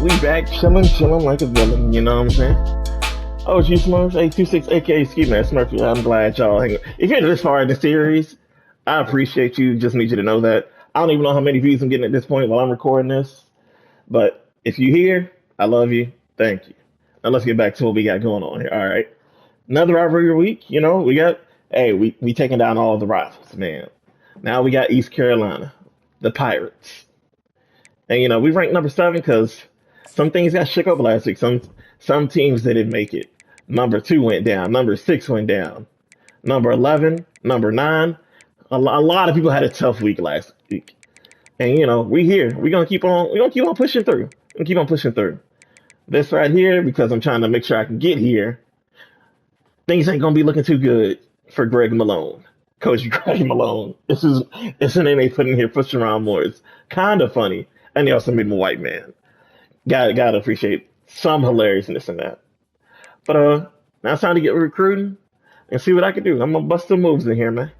We back chilling like a villain, you know what I'm saying? Oh, G Smurf, 826, aka SkiMask Smurfy. I'm glad y'all hang. If you're this far in the series, I appreciate you. Just need you to know that. I don't even know how many views I'm getting at this point while I'm recording this. But if you here, I love you. Thank you. Now let's get back to what we got going on here. All right. Another rivalry week, we got we taking down all the rivals, man. Now we got East Carolina, the Pirates. And we ranked number 7 because some things got shook up last week. Some teams didn't make it. Number 2 went down. Number 6 went down. Number 11, number 9. A lot of people had a tough week last week. And we here. We're gonna keep on. We're gonna keep on pushing through. We're gonna keep on pushing through. This right here, because I'm trying to make sure I can get here. Things ain't gonna be looking too good for Greg Malone, Coach Greg Malone. It's a name they put in here, pushing around more. It's kind of funny, and they also made him a white man. Gotta appreciate some hilariousness in that. But now it's time to get recruiting and see what I can do. I'm gonna bust some moves in here, man.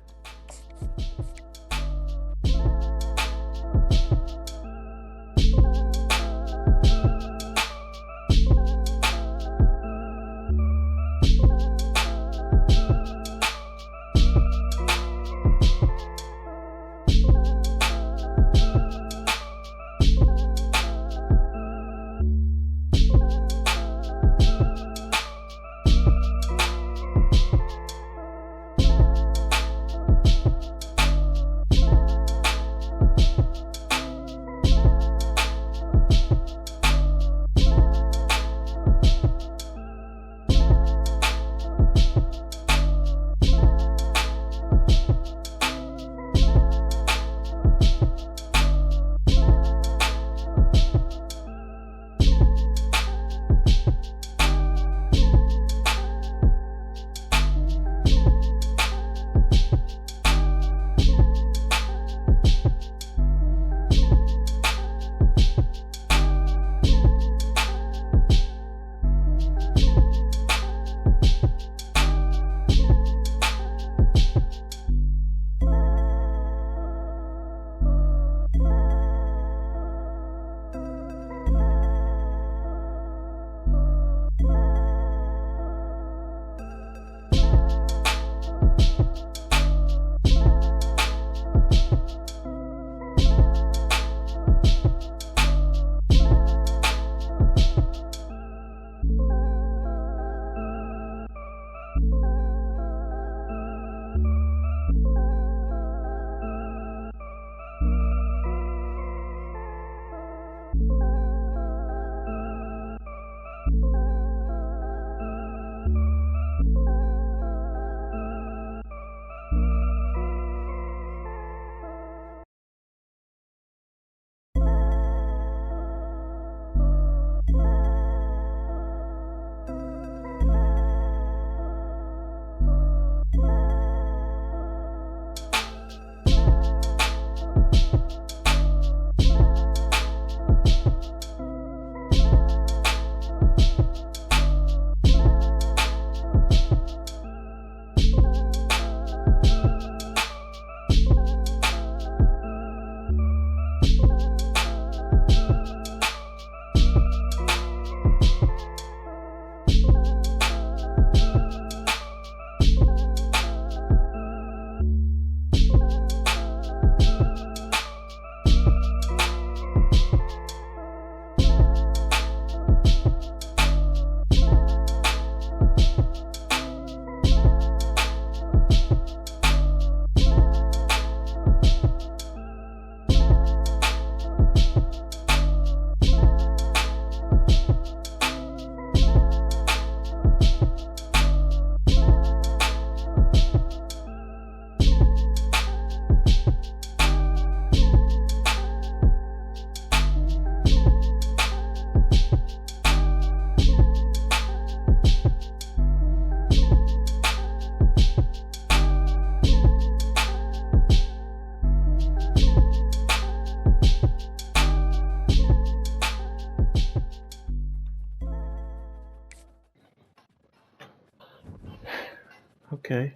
Okay.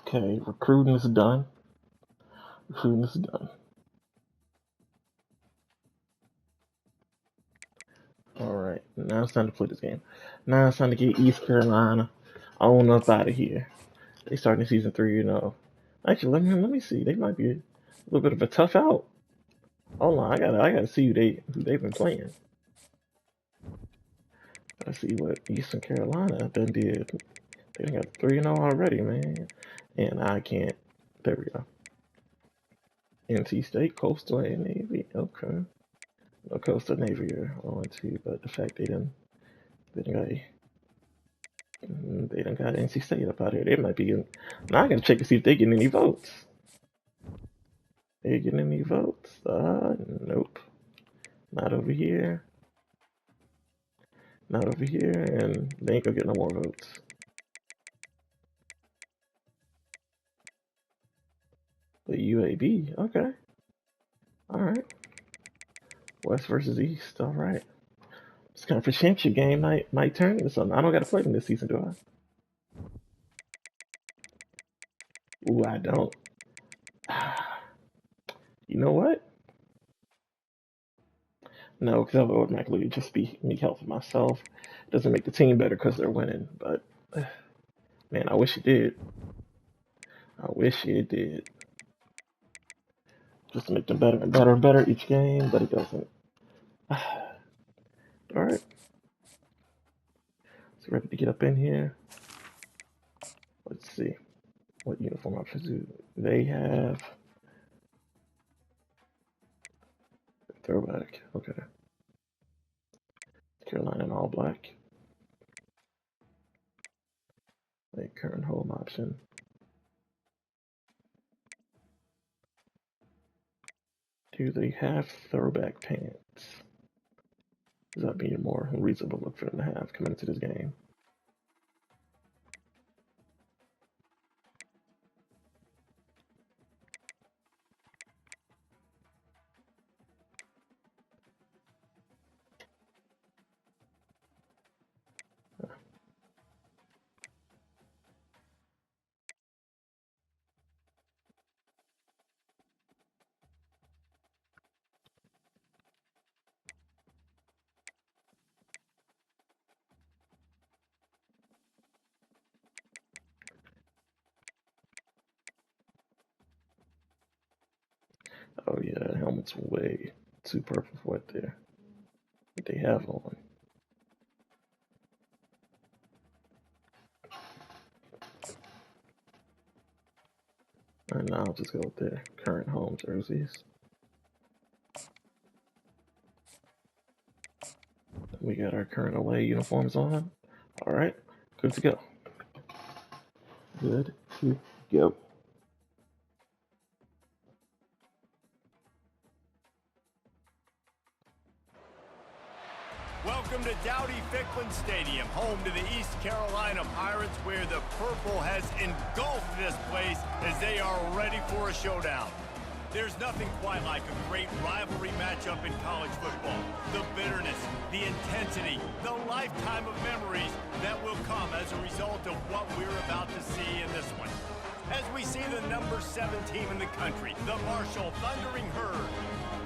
Okay. Recruiting is done. Recruiting is done. All it's time to play this game. Now it's time to get East Carolina on up out of here. They starting season 3, you know. Actually, let me see. They might be a little bit of a tough out. Hold on, I gotta see who they've been playing. Let's see what Eastern Carolina done did. They done got 3-0 already, man. And I can't. There we go. NC State, Coastal, and Navy. Okay. No Coastal Navy are on too, but the fact they done got NC State up out here. They might be getting. Now I gotta check to see if they getting any votes. They getting any votes? Nope. Not over here. Not over here, and they ain't gonna get no more votes. The UAB, okay. Alright. West versus East, alright. This conference championship game might turn into something. I don't gotta play them this season, do I? Ooh, I don't. You know what? No, because that would automatically just be me helping myself. It doesn't make the team better because they're winning, but man, I wish it did. I wish it did. Just to make them better and better and better each game, but it doesn't. Alright. So ready to get up in here. Let's see. What uniform options do they have? Throwback. Okay. Carolina in all black. A current home option. Do they have throwback pants? Does that be a more reasonable look for them to have coming into this game? Oh yeah, helmet's way too perfect for what they have on. And now I'll just go with their current home jerseys. We got our current away uniforms on. Alright, good to go. Good to go. Welcome to Dowdy-Ficklin Stadium, home to the East Carolina Pirates, where the purple has engulfed this place as they are ready for a showdown. There's nothing quite like a great rivalry matchup in college football. The bitterness, the intensity, the lifetime of memories that will come as a result of what we're about to see in this one. As we see the number 7 team in the country, the Marshall Thundering Herd,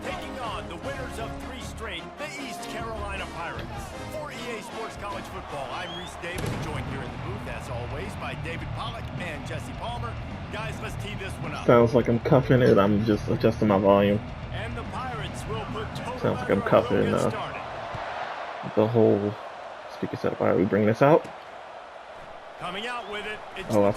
taking on the winners of 3 straight, the East Carolina Pirates. For EA Sports College Football, I'm Reese David, joined here in the booth, as always, by David Pollack and Jesse Palmer. Guys, let's tee this one up. Sounds like I'm cuffing it. I'm just adjusting my volume. And the Pirates will put sounds like I'm cuffing the whole speaker setup. All right, we bring this out. Coming out with it. Oh, I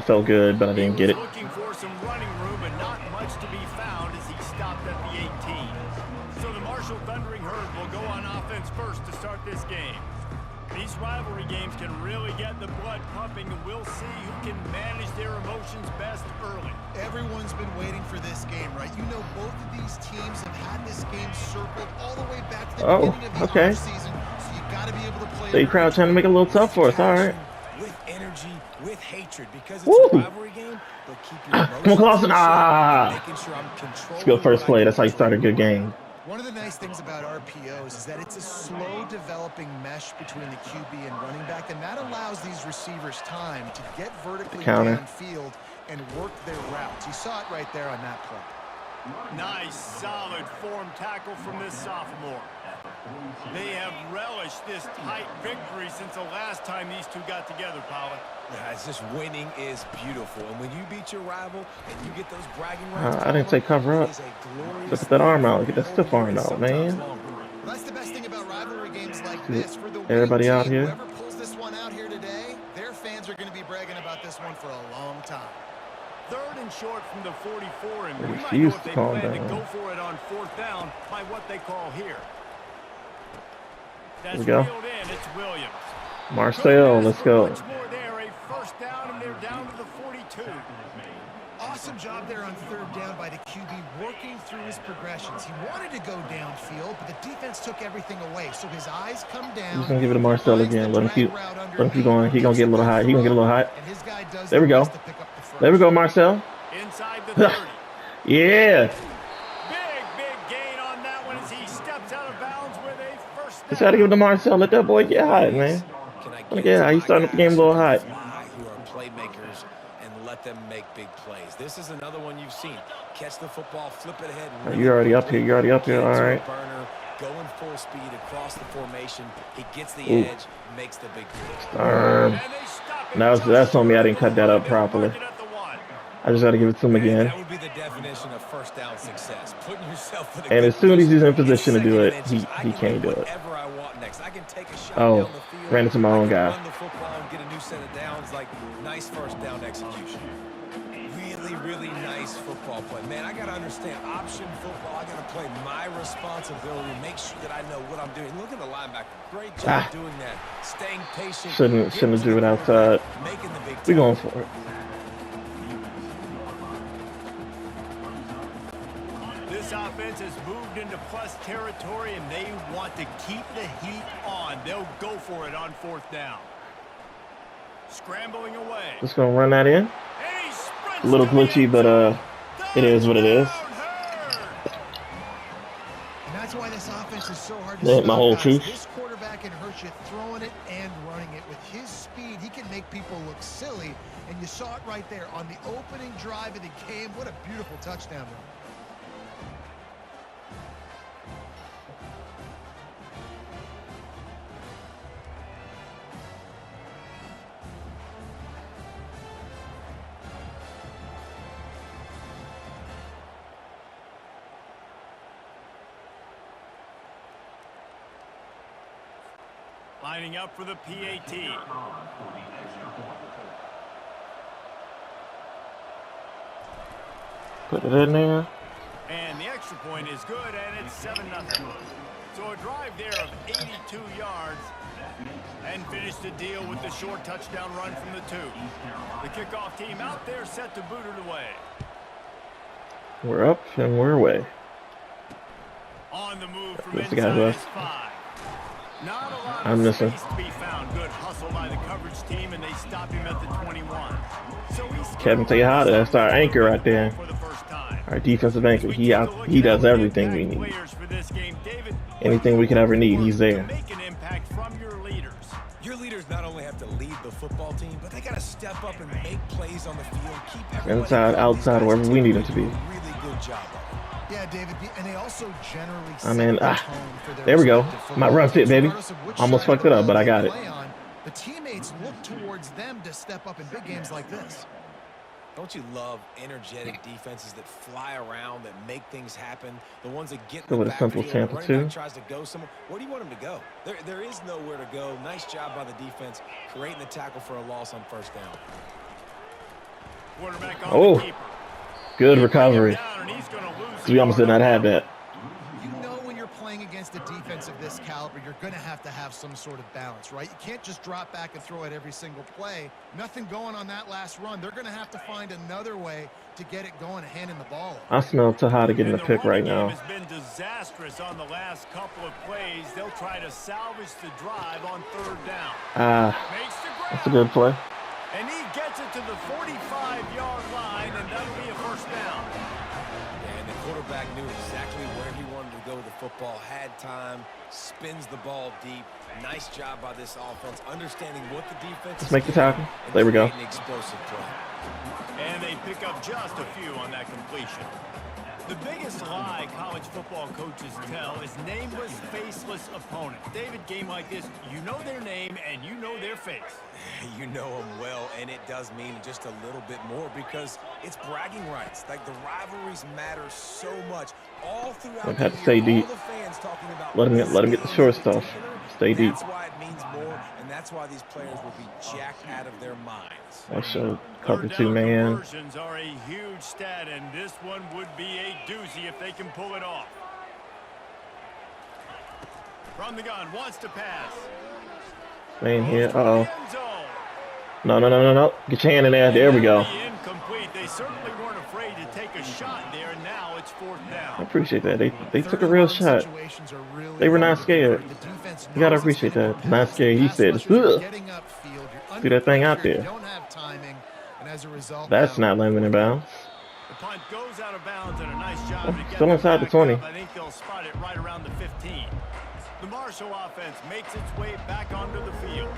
felt good, but I didn't get it. Looking for some running room, but not much to be found as he stopped at the 18. So the Marshall Thundering Herd will go on offense first to start this game. These rivalry games can really get the blood pumping, and we'll see who can manage their emotions best early. Everyone's been waiting for this game, right? You know, both of these teams have had this game circled all the way back to the beginning of the offseason, so you got to be able to play. They crowd trying to make it a little tough for us. All right. With energy, with hatred, because it's a rivalry game. But keep your come on, Clausen. Making sure I'm controlling. Let's go first play. That's how you start a good game. One of the nice things about RPOs is that it's a slow developing mesh between the QB and running back, and that allows these receivers time to get vertically downfield and work their routes. You saw it right there on that play. Nice, solid form tackle from this sophomore. They have relished this tight victory since the last time these two got together, Pollard. Yeah, it's just winning is beautiful. And when you beat your rival and you get those bragging rights, I didn't say cover up. Look at that arm out. Get that stiff arm out, man. Well, that's the best thing about rivalry games like this. For the everybody out here. Whoever pulls this one out here today, their fans are going to be bragging about this one for a long time. 3rd and short from the 44, and we might He know used if to they calm plan to down. go for it on 4th down by what they call here. That's we go. reeled in. It's Williams. Marcel, let's go. Much more there. A 1st down, and they're down to the 42. Awesome job there on 3rd down by the QB, working through his progressions. He wanted to go downfield, but the defense took everything away. So his eyes come down. I'm just gonna give it to Marcel again. Let him keep going. He gonna get a little high. He gonna get a little high. And his guy does There we go. There we go, Marcel. Inside the 30. Yeah. Big gain on that one as he steps out of bounds with a 1st down. Just gotta give it to Marcel. Let that boy get hot, man. Yeah, he's starting the game a little hot. Who are playmakers and let them make big plays. This is another one you've seen. Catch the football, flip it ahead. You're already up here. You're already up here. All right. Burner, going full speed across the formation. He gets the edge, makes the big play. Now that's on me. I didn't cut that up properly. I just got to give it to him again. That would be the definition of 1st down success. Putting yourself in And as soon as he's in position to do it, he can't do it. I can take a shot Oh, down the field, ran into my own guy. run the football and get a new set of downs. Like, nice 1st down execution. Really nice football play. Man, I got to understand option football. I got to play my responsibility, make sure that I know what I'm doing. Look at the linebacker. Great job doing that. Staying patient. Shouldn't have drew it outside. Making the big We're going for it. This offense has moved into plus territory, and they want to keep the heat on. They'll go for it on 4th down. Scrambling away. Just gonna run that in. A little glitchy, but it is what it is. And that's why this offense is so hard to That ain't my whole truth. This quarterback can hurt you throwing it and running it. With his speed, he can make people look silly. And you saw it right there on the opening drive of the game. What a beautiful touchdown run. Lining up for the PAT. Put it in there. And the extra point is good, and it's 7-0. So a drive there of 82 yards. And finish the deal with the short touchdown run from the 2. The kickoff team out there set to boot it away. We're up and we're away. On the move from This inside guy his left. 5. Not a lot I'm of missing. space to be found. Good hustle by the coverage team, and they stop him at the 21. So he's Kevin Tejada, that's our anchor right there. for the first time. Our defensive anchor. He does everything we need. Players for this game. David, Anything we could ever need, he's there. make an impact from your leaders. Your leaders not only have to lead the football team, but they got to step up and make plays on the field. Keep everybody Inside, outside, wherever we need him to be. Really good job of it. Yeah, David, and they also generally I mean, set the tone for their there we go. respective My football run fit, teams. baby. Regardless of which Almost side of fucked it the up, but ball I got they it. play on, the teammates look towards them to step up in big games like this. Don't you love energetic defenses that fly around, that make things happen? The ones that get Go in with the a simple backfield, Tampa, running too. back tries to go somewhere. Where do you want him to go? There is nowhere to go. Nice job by the defense, creating the tackle for a loss on 1st down. Quarterback on Oh, the keeper. good recovery. Down, and he's gonna lose We almost did not have that. You know when you're playing against a defense of this caliber, you're going to have some sort of balance, right? You can't just drop back and throw it every single play. Nothing going on that last run. They're going to have to find another way to get it going and handing the ball. I smell Tejada getting a pick right now. Has been disastrous on the last couple of plays. They'll try to salvage the drive on 3rd down. Makes the grab. That's a good play. And he gets it to the 45-yard line, and that'll be a 1st down. And the quarterback knew exactly where he wanted to go with the football, had time, spins the ball deep. Nice job by this offense, understanding what the defense Let's make the tackle. There we go. An explosive play. And they pick up just a few on that completion. The biggest lie college football coaches tell is nameless, faceless opponents. David, game like this, you know their name and you know their face. You know them well, and it does mean just a little bit more because it's bragging rights. Like, the rivalries matter so much. All throughout I've had the to stay year, deep. all the fans talking about Let him get the short stuff. Stay deep. That's why it means more, and that's why these players will be jacked out of their minds. I showed cover 2 man. Conversions are a huge stat, and this one would be a doozy if they can pull it off. From the gun, wants to pass. Lane here. Uh-oh. No. Get your hand in there. There we go. Incomplete. They certainly weren't afraid to take a shot there, and now it's 4th down. I appreciate that. They took a real shot. They were not scared. You gotta appreciate that. Not scared. He said, ugh. Do that thing out there. That's not landing in bounds. The punt goes out of bounds, and a nice job to get Still inside the 20. I think they'll spot it right around the 15. The Marshall offense makes its way back onto the field.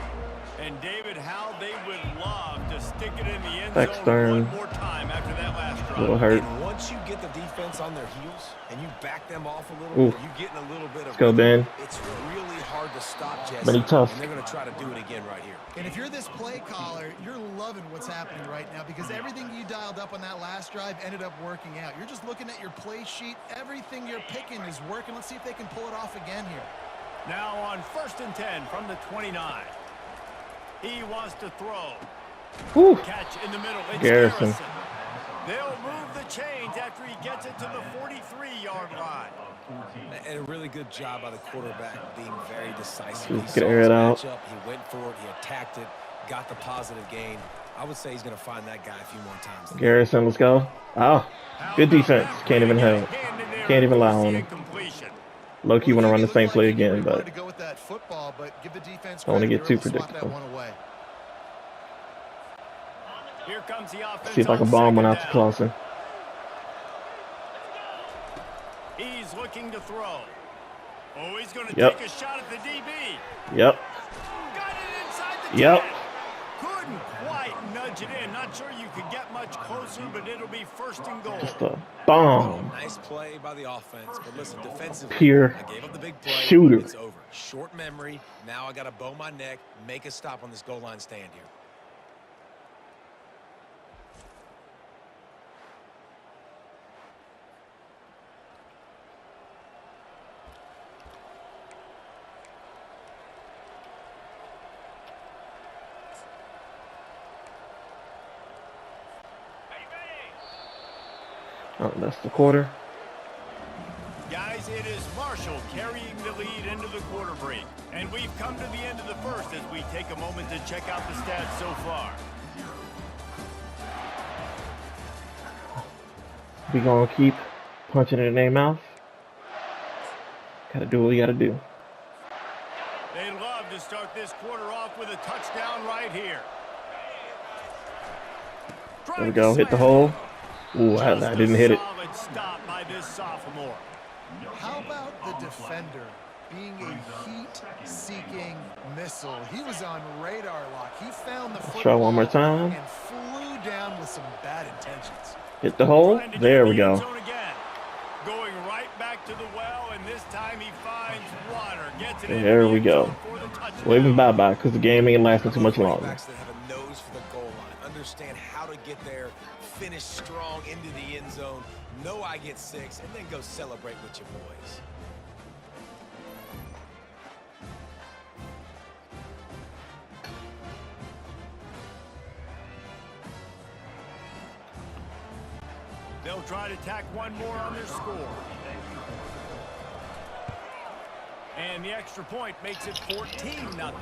And David, how they would love to stick it in the end zone one more time after that last drive. A little hurt. And once you get the defense on their heels and you back them off a little bit, you get in a little bit of. Let's go, Ben. It's really hard to stop, Jesse. But he's tough. And they're going to try to do it again right here. And if you're this play caller, you're loving what's happening right now because everything you dialed up on that last drive ended up working out. You're just looking at your play sheet. Everything you're picking is working. Let's see if they can pull it off again here. Now on 1st and 10 from the 29. He wants to throw. Whew. Catch in the middle. It's Garrison. They'll move the chains after he gets it to the 43-yard line. And a really good job by the quarterback being very decisive. He air it out. He went for it. He attacked it. Got the positive gain. I would say he's going to find that guy a few more times. Garrison, let's go. Oh, good defense. Can't even help. Can't even lie on him. Low-key want to run the same play again, but don't want to get too predictable. Here comes the offense. See if I can bomb one out to Clausen. He's looking to throw. Oh, he's going to Yep. take a shot at the DB. Yep. Got it inside the Yep. 10. Couldn't quite nudge it in. Not sure you could get much closer, but it'll be 1st and goal. Just a bomb. Nice play by the offense, but listen, defensively, Pure I gave up the big play. shooter. It's over. Short memory. Now I got to bow my neck, make a stop on this goal line stand here. Oh, that's the quarter. Guys, it is Marshall carrying the lead into the quarter break. And we've come to the end of the first as we take a moment to check out the stats so far. We gonna keep punching it in their mouth. Gotta do what we gotta do. They'd love to start this quarter off with a touchdown right here. There we go. Hit the hole. Ooh, I didn't hit it. Solid stop by this sophomore. How about the defender being a heat-seeking missile? He was on radar lock. He found the football Try one more time. and flew down with some bad intentions. Hit the hole. There we go. Going right back to the well, and this time he finds water. Gets it There we go. Waving bye-bye because the game ain't lasting too much longer. That have a nose for the goal line. Understand how to get there, finish strong into the end zone, know I get 6, and then go celebrate with your boys. They'll try to tack one more on their score. And the extra point makes it 14-0.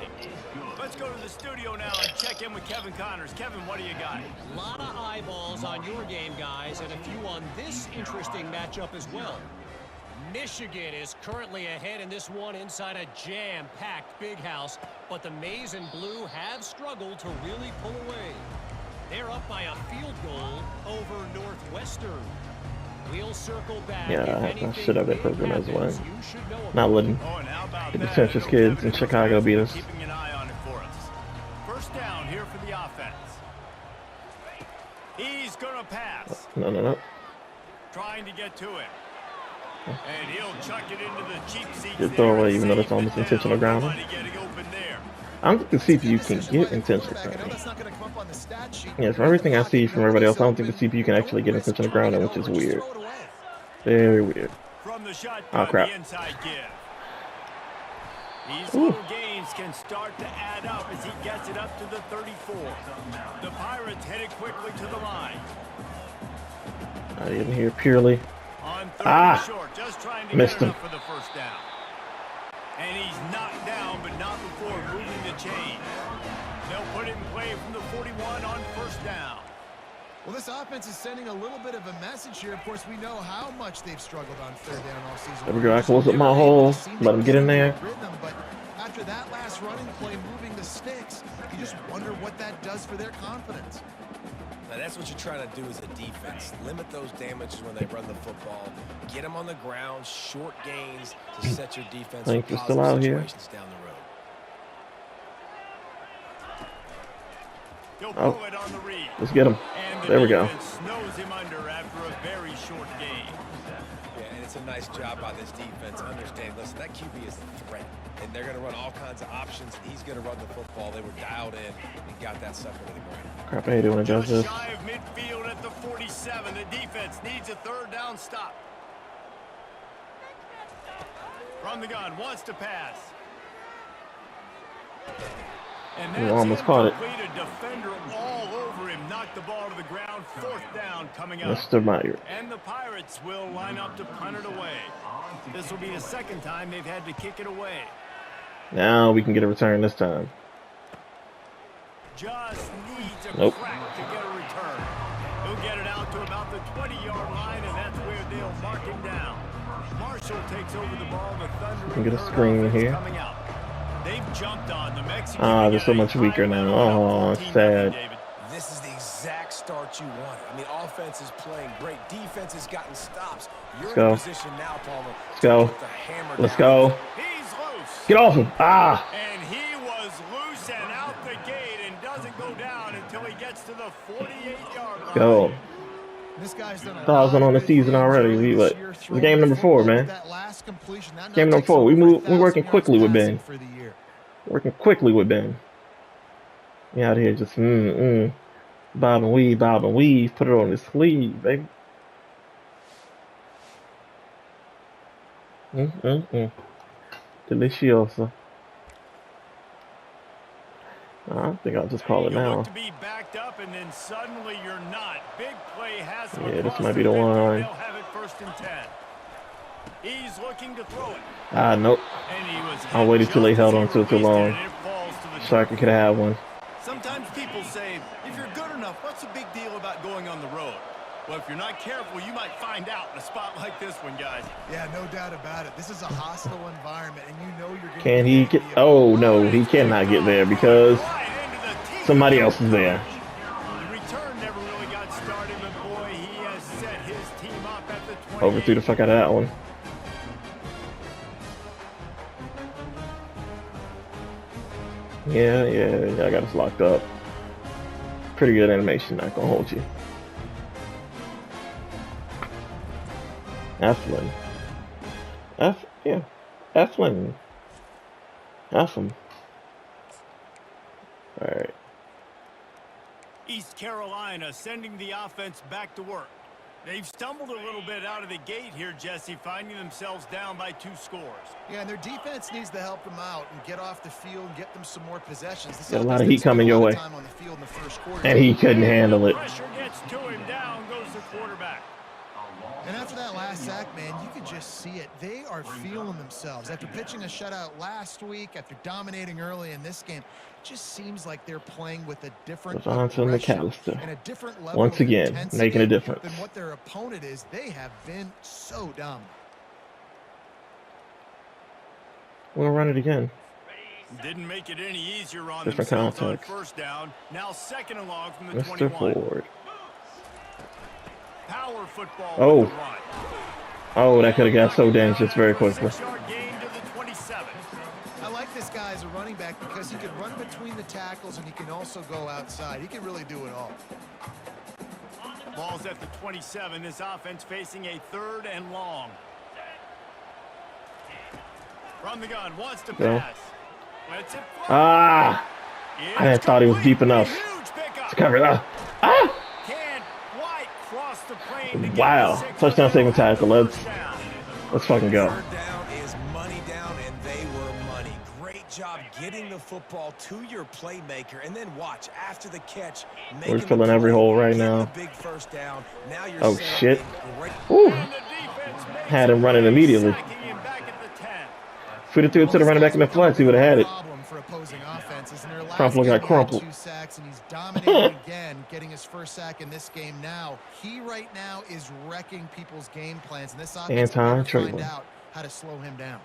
Let's go to the studio now and check in with Kevin Connors. Kevin, what do you got? A lot of eyeballs on your game, guys, and a few on this interesting matchup as well. Michigan is currently ahead in this one inside a jam-packed big house, but the Maize and Blue have struggled to really pull away. They're up by a field goal over Northwestern. We'll circle back. Yeah, I should have been program as well. Not letting the pretentious kids in Chicago beat us. Keeping an eye on it for us. First down here for the offense. He's going to pass. No. Trying to get to it. And he'll chuck it into the cheap seats. Good throwaway, even though it's almost intentional grounding. I don't think the CPU can get intentional grounding. Yes, from everything I see from everybody else, I don't think the CPU can actually get intentional grounding, which is weird. Very weird. Oh, crap. These little gains can start to add up as he gets it up to the 34. The Pirates headed quickly to the line. I didn't hear purely. Short, just trying to missed get him. For the first down. And he's knocked down, but not before moving the chain. They'll put it in play from the 41 on first down. Well, this offense is sending a little bit of a message here. Of course, we know how much they've struggled on third down all season. There we go. I close up my hole. Let him get in there. But after that last running play, moving the sticks, you just wonder what that does for their confidence. Now, that's what you're trying to do as a defense. Limit those damages when they run the football. Get them on the ground, short gains to set your defense Think for we're still out here. situations down the road. Oh, let's get him. There we go. Snows him under after a very short game. Yeah, and it's a nice job by this defense. Understand, listen, that QB is a threat, and they're going to run all kinds of options, and he's going to run the football. They were dialed in and got that sucker to the ground. Crap, I hate it when it does this. Shy of midfield at the 47. The defense needs a third down stop. From the gun, wants to pass. And that's almost caught it. A defender all over him, knocked the ball to the ground. Fourth down coming up. Mr. Meyer. And the Pirates will line up to punt it away. This will be the second time they've had to kick it away. Now we can get a return this time. Just needs a crack to get a return. He'll get it out to about the 20-yard line, and that's where they'll mark him down. Marshall takes over the ball. The Thunder can get a screen here. coming out. They've jumped on the Mexican. They're so much weaker now. Oh, it's sad. This is the exact start you wanted. I mean, offense is playing great. Defense has gotten stops. You're in position now, Palmer. Let's go. Let's go. He's loose. Get off him. And he was loose and out the gate and doesn't go down until he gets to the 48-yard line. Go. This guy's done a 1,000 on the season already. What? It's game number 4, man. Game number 4. We're working quickly with Ben. Working quickly with Ben. We out here just bob and weave, put it on his sleeve, baby. Delicioso. I think I'll just call it now. To be backed up and then suddenly you're not. Big play has Yeah, this might be the one. They'll have it first and 10. He's looking to throw it. Nope. I waited till they held on to it too long. Sharky could have one. Sometimes people say, if you're good enough, what's the big deal about going on the road? Well, if you're not careful, you might find out in a spot like this one, guys. Yeah, no doubt about it. This is a hostile environment, and you know you're going to... Can he get... Oh, no, he cannot get there because somebody else is there. The return never really got started, but boy, he has set his team up at the 20. Overthrew the fuck out of that one. Yeah, I got us locked up. Pretty good animation, not gonna hold you. Eflin. Eflin. Alright. East Carolina sending the offense back to work. They've stumbled a little bit out of the gate here, Jesse, finding themselves down by 2 scores. Yeah, and their defense needs to help them out and get off the field and get them some more possessions. Got a lot of heat coming your way. And he couldn't handle it. Pressure gets to him, down goes the quarterback. And after that last sack, man, you could just see it. They are feeling themselves. After pitching a shutout last week, after dominating early in this game, it just seems like they're playing with a different aggression and a different level once again, making a difference than what their opponent is. They have been so dominant. We'll run it again. Didn't make it any easier on different themselves context. On first down. Now second and long from the Mr. 21. Ford. Power football. Oh, that could have got so dangerous very quickly. I like this guy as a running back because he can run between the tackles and he can also go outside. He can really do it all. Ball's at the 27. This offense facing a 3rd and long. From the gun, wants to pass. Lets it fly. I thought he was deep enough to cover that. Can't quite cross the plane to Wow. get the Touchdown saving tackle. Let's fucking go. Third down is money down, and they were money. Great job getting the football to your playmaker, and then watch after the catch. We're filling every hole right now. Big first down. Now you're Oh shit. Woo. Had him running immediately. If we'd have threw it to the running back in the flex, he would have had it. Crumple got crumpled. 2 sacks, and he's dominating again, getting his first sack in this game now. He right now is wrecking people's game plans, and this offense will find out how to slow him down.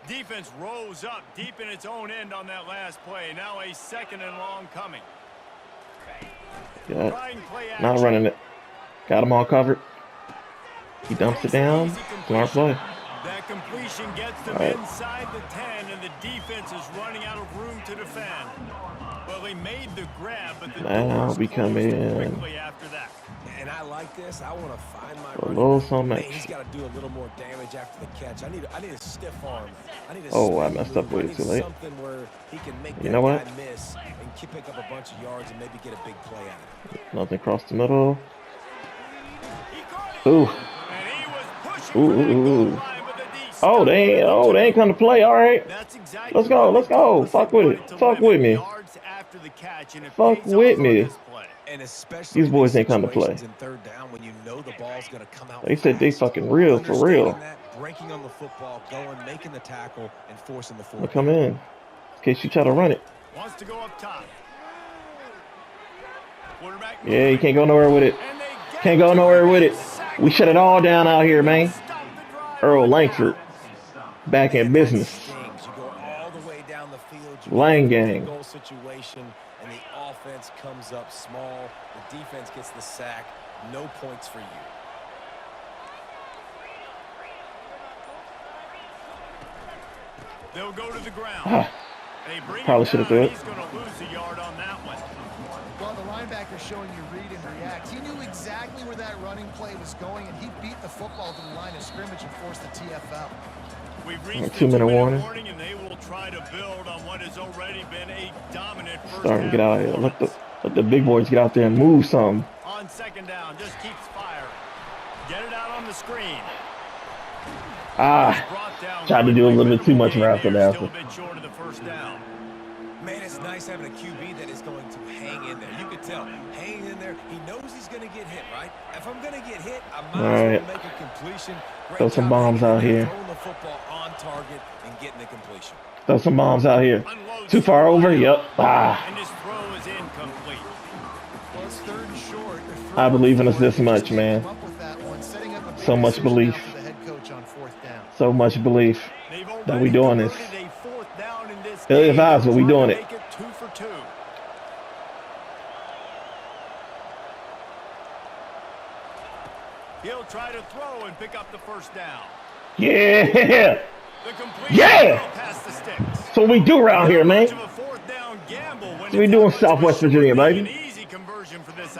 Defense rose up deep in its own end on that last play. Now a 2nd and long coming. Yeah. Not running it. Got him all covered. He dumps it down. Smart play. That completion gets them inside the 10, and the defense is running out of room to defend. Well, they made the grab, but the now we come in. quickly after that. And I like this. I want to find my a little so much. Man, he's got to do a little more damage after the catch. I need a stiff arm. I need a I messed up way too late. Something where he can make you know what? miss and pick up a bunch of yards and maybe get a big play out of it. Nothing across the middle. Ooh. Ooh. Oh, they ain't come to play. All right. Let's go. Fuck with it. Fuck with me. Fuck with me. And especially these boys ain't come to play. In third down, when you know the ball's going to come out they said they fucking real, for real. Breaking on the football, going, making the tackle, and forcing the forward. Come in. In case you try to run it. Wants to go up top. Yeah, you can't go nowhere with it. Can't go nowhere with it. We shut it all down out here, man. Earl Langford. Back in business. Lang gang. Goal situation, and the offense comes up small. The defense gets the sack. No points for you. They'll go to the ground. Probably should have threw it. He's going to lose a yard on that one. Well, the linebacker showing you read and react. He knew exactly where that running play was going, and he beat the football to the line of scrimmage and forced the TFL. We've reached the 2-minute warning, and they will try to build on what has already been a dominant first starting to get out here. Let the big boys get out there and move some. On 2nd down, just keeps firing. Get it out on the screen. Tried to do a little bit too much after that. Still a bit short of the first down. Man, it's nice having a QB that is going to hang in there. You can tell, hanging in there. He knows he's going to get hit, right? If I'm going to get hit, I might as well make a completion. Throw some bombs out here. Throwing the football on target and getting the completion. Throw some bombs out here. Too far over? Yep. And his throw is incomplete. Well, it's 3rd and short. I believe in us this much, man. So much belief. So much belief that we doing this. If I was, we doing it. He'll try to throw and pick up the first down. Yeah. That's what we do around here, man. That's what we do in Southwest Virginia, baby.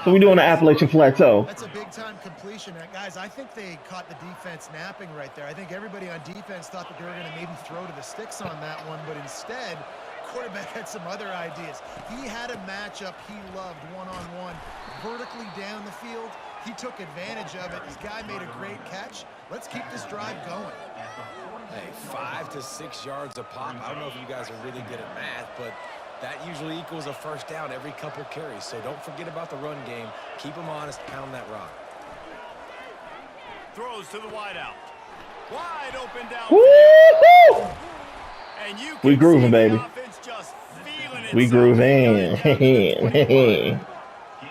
So we doing the Appalachian Plateau. That's a big-time completion. Guys, I think they caught the defense napping right there. I think everybody on defense thought that they were going to maybe throw to the sticks on that one, but instead, quarterback had some other ideas. He had a matchup he loved one-on-one, vertically down the field. He took advantage of it. His guy made a great catch. Let's keep this drive going. Hey, 5 to 6 yards a pop. I don't know if you guys are really good at math, but that usually equals a first down every couple carries. So don't forget about the run game. Keep them honest. Pound that rock. Throws to the wideout. Wide open down. And you we grooving, baby. We grooving.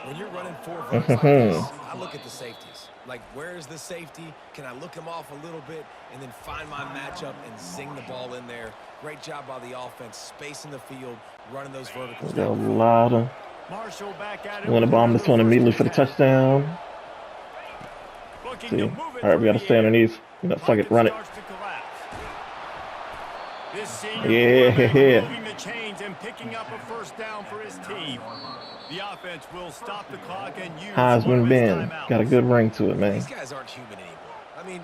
When you're running 4 verts like this, I look at the safeties. Like, where's the safety? Can I look him off a little bit and then find my matchup and zing the ball in there? Great job by the offense, spacing the field, running those verticals. Got a lot of. Marshall back at it. Want to bomb this one immediately for the touchdown. looking See, to all move it right, we through gotta the stay air. underneath. You know, fuck it, run it. Starts to collapse. This senior Yeah, quarterback yeah. moving the chains and picking up a first down for his team. The offense will stop the clock and use one of Heisman his Ben timeouts. got a good ring to it, man. These guys aren't human anymore. I mean,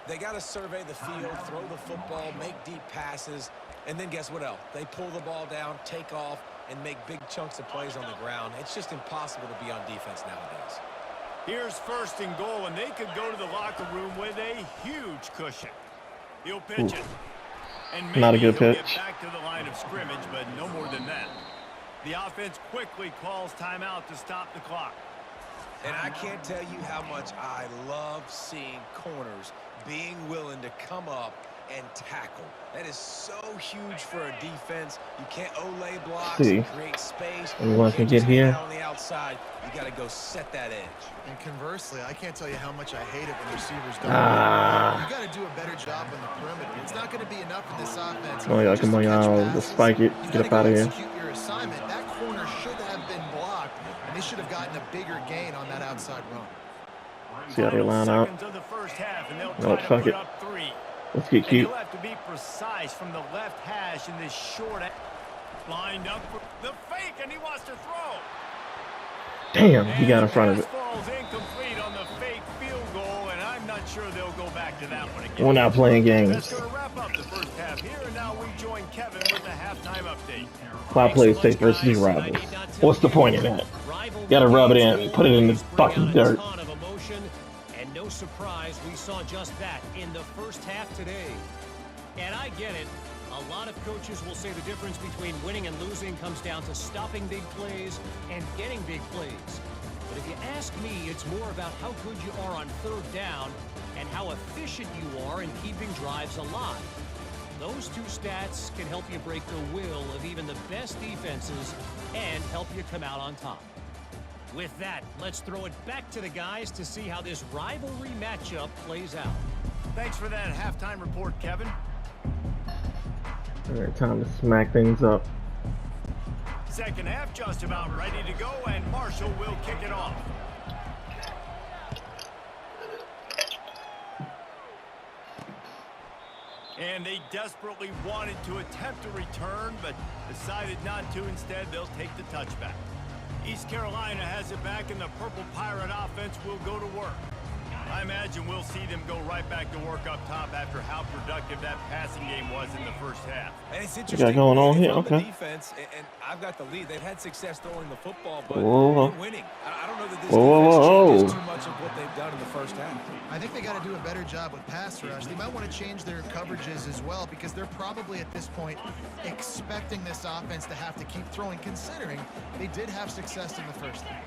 they got to survey the field, throw the football, make deep passes, and then guess what else? They pull the ball down, take off, and make big chunks of plays on the ground. It's just impossible to be on defense nowadays. Here's 1st and goal, and they could go to the locker room with a huge cushion. He'll pitch it. And maybe Not a good he'll pitch. get back to the line of scrimmage, but no more than that. The offense quickly calls timeout to stop the clock. And I can't tell you how much I love seeing corners being willing to come up and tackle. That is so huge for a defense. You can't Olay blocks and create space. Anyone can get here. On the outside, you got to go set that edge. And conversely, I can't tell you how much I hate it when receivers don't. You got to do a better job on the perimeter. It's not going to be enough in this offense. Oh yeah, come on, y'all. Just spike it. Get up out of here. Execute your assignment. That corner should have been blocked, and they should have gotten a bigger gain on that outside run. See how they line up. No, fuck it. Let's get cute. You'll have to be precise from the left hash in this short. Lined up for the fake, and he wants to throw. Damn, he got in front of it. Falls incomplete on the fake field goal, and I'm not sure they'll go back to that one again. We're not playing That's games. going to wrap up the first half here, and now we join Kevin with the halftime update. Why play safe versus these rivals? What's the point of that? Gotta rub it in, put it in the fucking dirt. And no surprise, we saw just that in the first half today. And I get it. A lot of coaches will say the difference between winning and losing comes down to stopping big plays and getting big plays. But if you ask me, it's more about how good you are on 3rd down and how efficient you are in keeping drives alive. Those two stats can help you break the will of even the best defenses and help you come out on top. With that, let's throw it back to the guys to see how this rivalry matchup plays out. Thanks for that halftime report, Kevin. All right, time to smack things up. Second half just about ready to go, and Marshall will kick it off. And they desperately wanted to attempt a return, but decided not to. Instead, they'll take the touchback. East Carolina has it back, and the Purple Pirate offense will go to work. I imagine we'll see them go right back to work up top after how productive that passing game was in the first half. And it's interesting. Got going on here, The okay. defense, and I've got the lead. They've had success throwing the football, but Whoa. they're winning. I don't know that this Whoa. defense changes too much of what they've done in the first half. I think they got to do a better job with pass rush. They might want to change their coverages as well, because they're probably at this point expecting this offense to have to keep throwing, considering they did have success in the first half.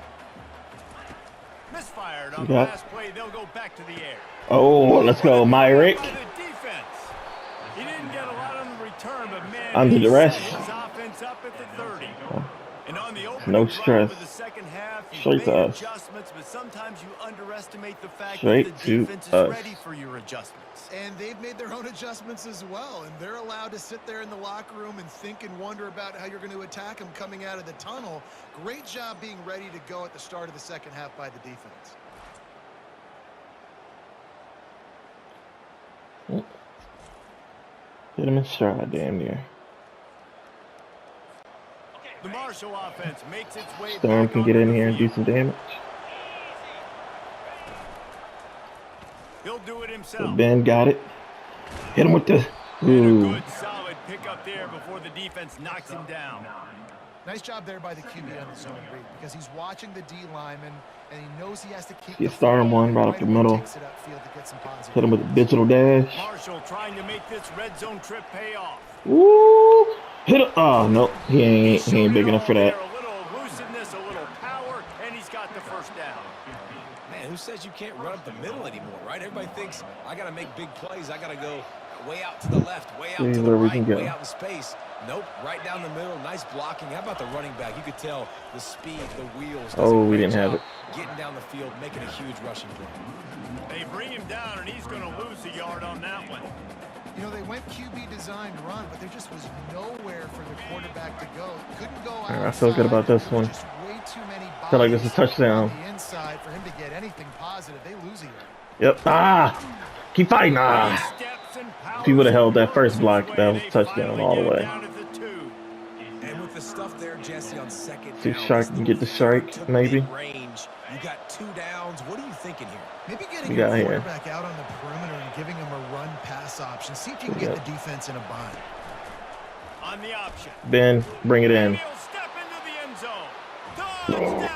Misfired on the last play. They'll go back to the air. Oh, let's go, Myrick. By the defense. He didn't get a lot on the return, but man, Under he duress. set his offense up at the 30. And on the opening No drive stress. of the second half, you Straight made to us. adjustments, but sometimes you underestimate the fact Straight that the to defense is us. ready for your adjustments. And they've made their own adjustments as well, and they're allowed to sit there in the locker room and think and wonder about how you're going to attack them coming out of the tunnel. Great job being ready to go at the start of the second half by the defense. Hit him in stride, damn near. The Marshall offense makes its way Storm back can get onto in the here and do field. some damage. He'll do it So himself. Ben got it. Hit him with the... And a Ooh. good, solid pickup there before the defense knocks him down. Nice job there by the QB on the zone read, because he's watching the D lineman and he knows he has to keep You the start him football one right up the away, middle. takes it upfield to get some positive. Hit him with a digital dash. Marshall trying to make this red zone trip pay off. Woo! Hit him. Oh, no. He ain't big enough for that. A little elusiveness, a little power, and he's got the first down. Man, who says you can't run up the middle anymore, right? Everybody thinks I got to make big plays. I got to go way out to the left, way out See to the where we right, can go. way out in space. Nope, right down the middle. Nice blocking. How about the running back? You could tell the speed, the wheels. Does Oh, a we great didn't have job it. Getting down the field, making a huge rushing play. They bring him down, and he's going to lose a yard on that one. You know, they went QB designed run, but there just was nowhere for the quarterback to go. Couldn't go outside. I feel good about this one. Just way too many Feel like this is a bodies touchdown. on the inside for him to get anything positive. They lose a yard. Yep. Ah! Keep fighting. Ah! If he would have held that first block, that was a touchdown all the way. And with the stuff there, Jesse, on second See, down, Shark can get the strike, maybe. Range. You got 2 downs. What are you thinking here? Maybe getting your quarterback out on the perimeter and giving him a run-pass option. See if you can get the defense in a bind. On the option. Ben, bring it in. Step into the end zone.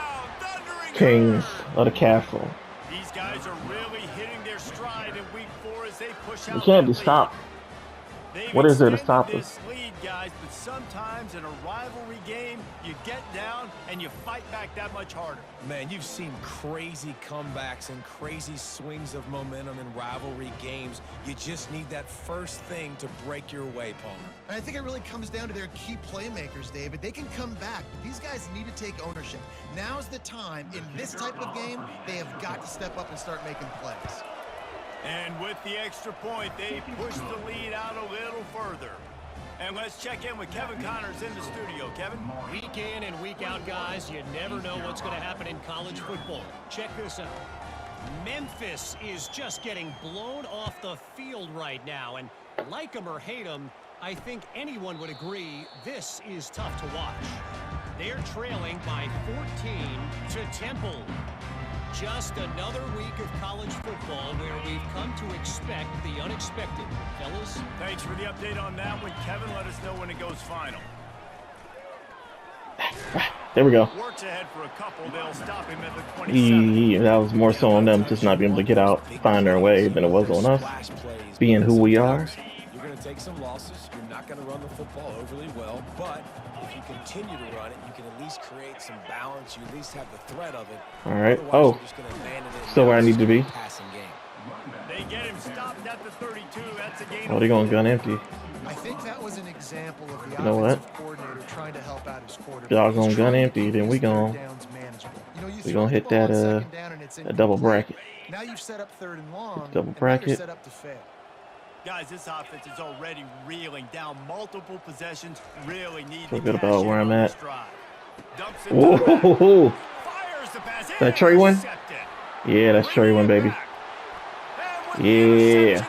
Kings of the castle. These guys are really hitting their stride in week 4 as they push out. You can't be stopped. What is there to stop us? Lead, guys, but sometimes in a rivalry game, you get down and you fight back that much harder. Man, you've seen crazy comebacks and crazy swings of momentum in rivalry games. You just need that first thing to break your way, Palmer. And I think it really comes down to their key playmakers, David. They can come back, but these guys need to take ownership. Now's the time. In this type of game, they have got to step up and start making plays. And with the extra point, they push the lead out a little further. And let's check in with Kevin Connors in the studio. Kevin? Week in and week out, guys, you never know what's going to happen in college football. Check this out. Memphis is just getting blown off the field right now. And like them or hate them, I think anyone would agree this is tough to watch. They're trailing by 14 to Temple. Just another week of college football where we've come to expect the unexpected. Fellas? Thanks for the update on that one, Kevin. Let us know when it goes final. There we go. Works ahead for a couple. They'll stop him at the 27. Yeah, that was more so on them just not being able to get out, find their way than it was on us, being who we are. You're going to take some losses. You're not going to run the football overly well, but if you continue to run it, you can at least create some balance. You at least have the threat of it. All right. Oh, still where I need to be. They get him stopped at the 32. That's a gain. Oh, they're going gun empty. I think that was an example of the offensive coordinator trying to help out his quarterback. Y'all going gun empty, then we going hit that a double bracket. Now you've set up 3rd and long. Double bracket. Set up to fail. Guys, this offense is already reeling down multiple possessions. Really need Feel to good about where I'm at. Whoa! That Trey one? Yeah, that's Trey one, baby. Yeah.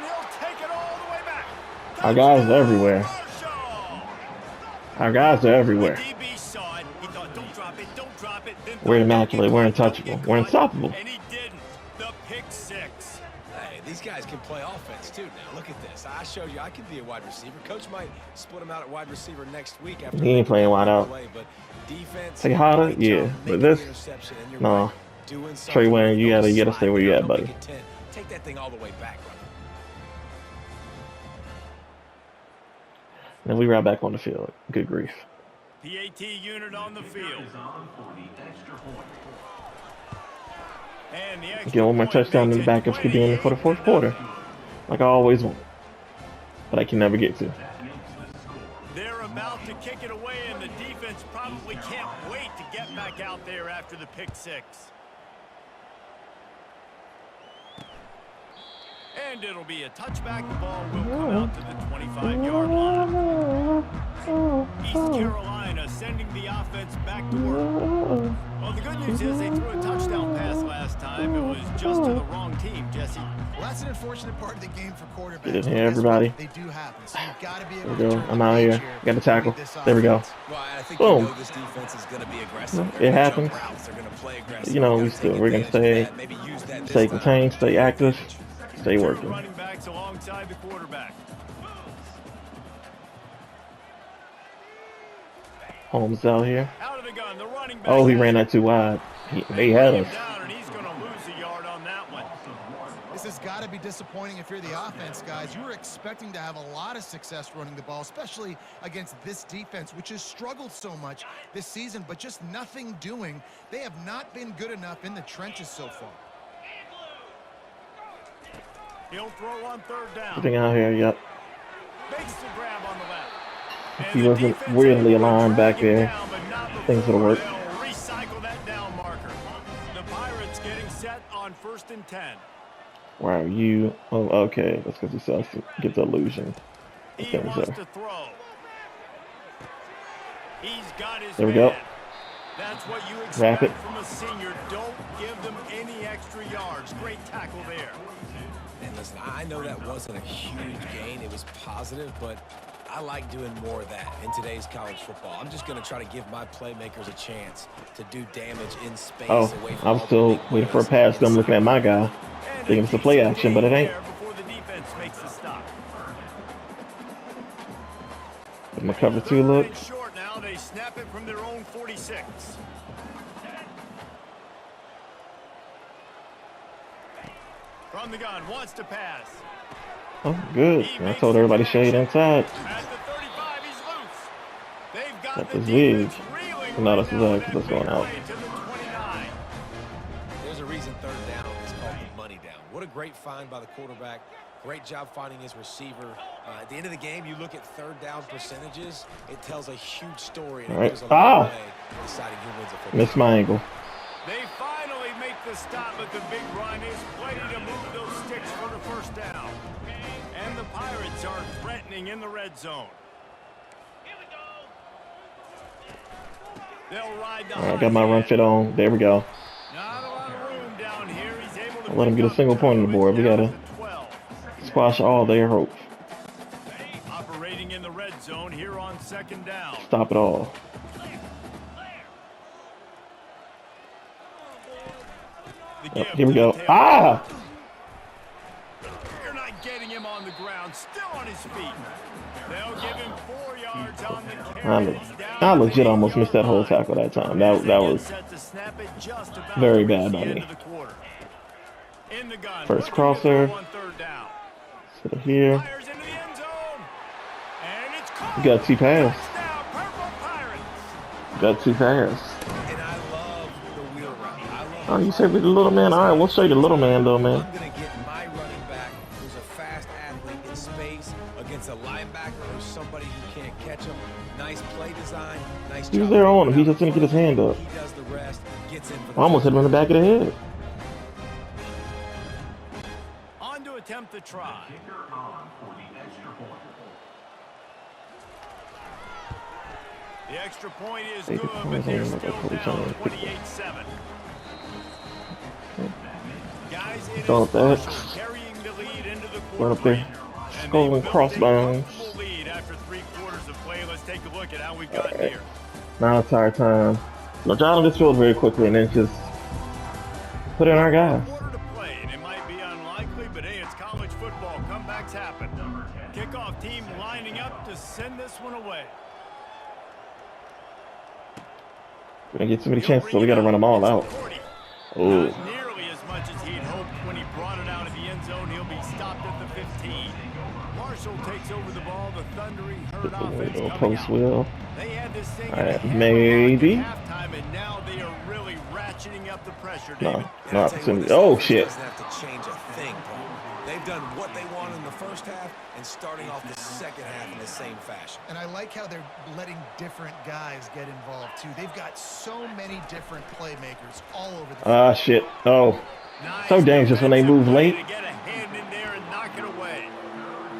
Our guys are everywhere. Our guys are everywhere. We're immaculate. We're untouchable. We're unstoppable. And he didn't. The pick 6. Hey, these guys can play offense too now. Look at this. I showed you I can be a wide receiver. Coach might split him out at wide receiver next week after he ain't playing wide out. But defense, say harder, yeah. But this, no. Trey Wayne, you gotta stay where you at, buddy. Take that thing all the way back, brother. Then we right back on the field. Good grief. PAT unit on the field. And the get one more touchdown and the backups could be in for the 4th quarter. Like I always want. But I can never get to. They're about to kick it away, and the defense probably can't wait to get back out there after the pick 6. And it'll be a touchback. The ball will come out to the 25-yard line. East Carolina sending the offense back to work. Well, the good news is they threw a touchdown pass last time. It was just to the wrong team, Jesse. Well, that's an unfortunate part of the game for quarterbacks. Get in here, everybody. They do happen. So you've got to be able there we go. I'm out here. Got the tackle. There we go. Well, I think boom. You know this defense is going to be aggressive. It happens. You know, we're going to stay contained, stay active, stay working. Running backs alongside the quarterback. Holmes out here. Out of the gun, the running back. Oh, he ran that too wide. He had us. And he's going to lose a yard on that one. This has got to be disappointing if you're the offense, guys. You were expecting to have a lot of success running the ball, especially against this defense, which has struggled so much this season, but just nothing doing. They have not been good enough in the trenches so far. He'll throw on 3rd down. Getting out here, yep. Makes the grab on the left. If he wasn't weirdly aligned back there, things would have worked. Recycle that down marker. The Pirates getting set on 1st and 10. Where are you? Oh, okay. That's because he says to get the illusion. He wants to throw. He's got his there we go. That's what you Wrap expect it. from a senior. Don't give them any extra yards. Great tackle there. And listen, I know that wasn't a huge gain. It was positive, but I like doing more of that in today's college football. I'm just going to try to give my playmakers a chance to do damage in space. Oh, Away from I'm still waiting for a pass. I'm looking at my guy, thinking it's a play action, but it ain't. Before the defense makes the stop. My cover 2 look. Short now. They snap it from their own 46. From the gun, wants to pass. Oh, good. I told everybody to shade inside. At the 35, he's loose. They've got That the was big. defense reeling No, right this is now X. with That's that going big out. play to the 29. There's a reason third down is called the money down. What a great find by the quarterback. Great job finding his receiver. At the end of the game, you look at third down percentages. It tells a huge story. And All right. it goes a long way in deciding who wins a football. Missed my angle. They finally make the stop, but the big run is plenty to move those sticks for the first down. And the Pirates are threatening in the red zone. They'll ride the All right, got my run fit on. There we go. Not a lot of room down here. He's able to I'll let him get a single point on the board. We gotta squash all their hope. Operating in the red zone here on second down. Stop it all. Yep, here we go. Ah! You're not getting him on the ground. Still on his feet. They'll give him 4 yards on the carry. I legit almost missed that whole tackle that time. That was very bad by me. First crosser. So here. You got 2 pass. Got 2 pass. And I love the wheel route. I love Oh, you said with the little man? All right, we'll show you the little man, though, man. I'm going to get my running back, who's a fast athlete in space, against a linebacker or somebody who can't catch him. Nice play design, nice job. He was there on him. He just didn't get his hand up. He does the rest, gets in for I the almost hit him in the back of the head. On to attempt the try. The extra point is good, but they're still down 28-7. Guys, it is Marshall carrying the lead into the quarter. Run up there. Skull and crossbones. Lead after 3 quarters of play. Let's take a look at how we've got here. Now it's our time. No, John this field very quickly and then just put in our guy. Quarter to play, and it might be unlikely, but hey, it's college football. Comebacks happen. Kickoff team lining up to send this one away. We're gonna get too many chances, so we gotta run them all out. Oh. Not nearly as much as he'd hoped when he brought it out of the end zone. He'll be stopped at the 15. Marshall takes over the ball. The thundering herd offense coming Post out. wheel. They had this thing Maybe. at halftime, and now they are really ratcheting up the pressure, No, David. no opportunity. Oh shit. Doesn't have to change a thing, Paul. They've done what they want in the first half and starting off the second half in the same fashion. And I like how they're letting different guys get involved, too. They've got so many different playmakers all over the field. Ah shit. Oh. So dangerous when they move late. To get a hand in there and knock it away.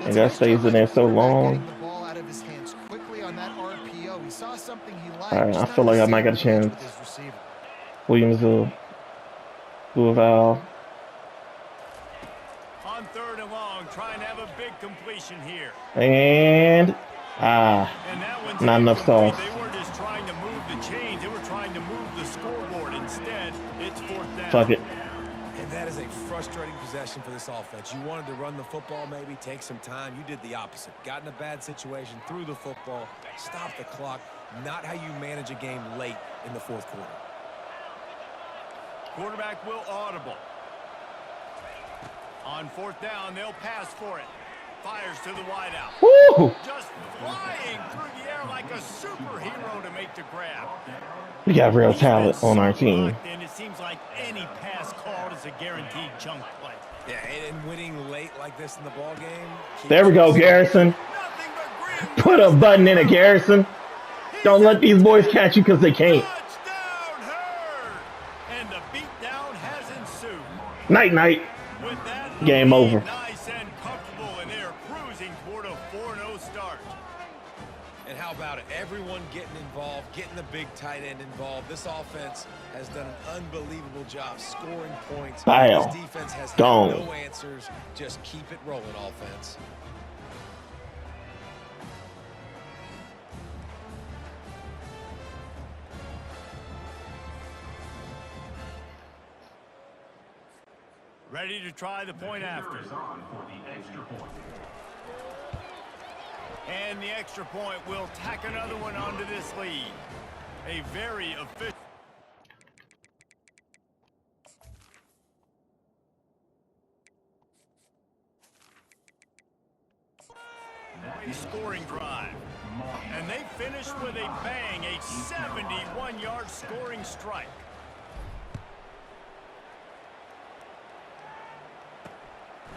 And that stays in there so long. Getting the ball out of his hands quickly on that RPO. He saw something he liked. All right, I just feel not like I might get a receiving chance. with his receiver. Williamsville. Louisville. On third and long, trying to have a big completion here. And And that one's not enough incomplete. sauce. They were just trying to move the chains. They were trying to move the scoreboard. Instead, it's 4th down. Fuck it. And that is a frustrating possession for this offense. You wanted to run the football, maybe take some time. You did the opposite. Got in a bad situation, threw the football, stopped the clock. Not how you manage a game late in the 4th quarter. Quarterback will audible. On 4th down, they'll pass for it. Fires to the wideout. Woo! Just flying through the air like a superhero to make the grab. We got real talent on our team. And it seems like any pass called is a guaranteed chunk play. Yeah, and winning late like this in the ball game. There we go, Garrison. Nothing but green. Put a button in it, Garrison. Don't let these boys catch you because they can't. Touchdown, Herd! And the beatdown has ensued. Night, night. With that, Game over. Nice and comfortable, and they're cruising toward a 4-0 start. And how about about it. Everyone getting involved, getting the big tight end involved. This offense has done an unbelievable job scoring points. Bam. This defense has had Gone. no answers. Just keep it rolling, offense. Ready to try the point after. And the extra point will tack another one onto this lead. A very efficient. Scoring drive. And they finished with a bang, a 71-yard scoring strike.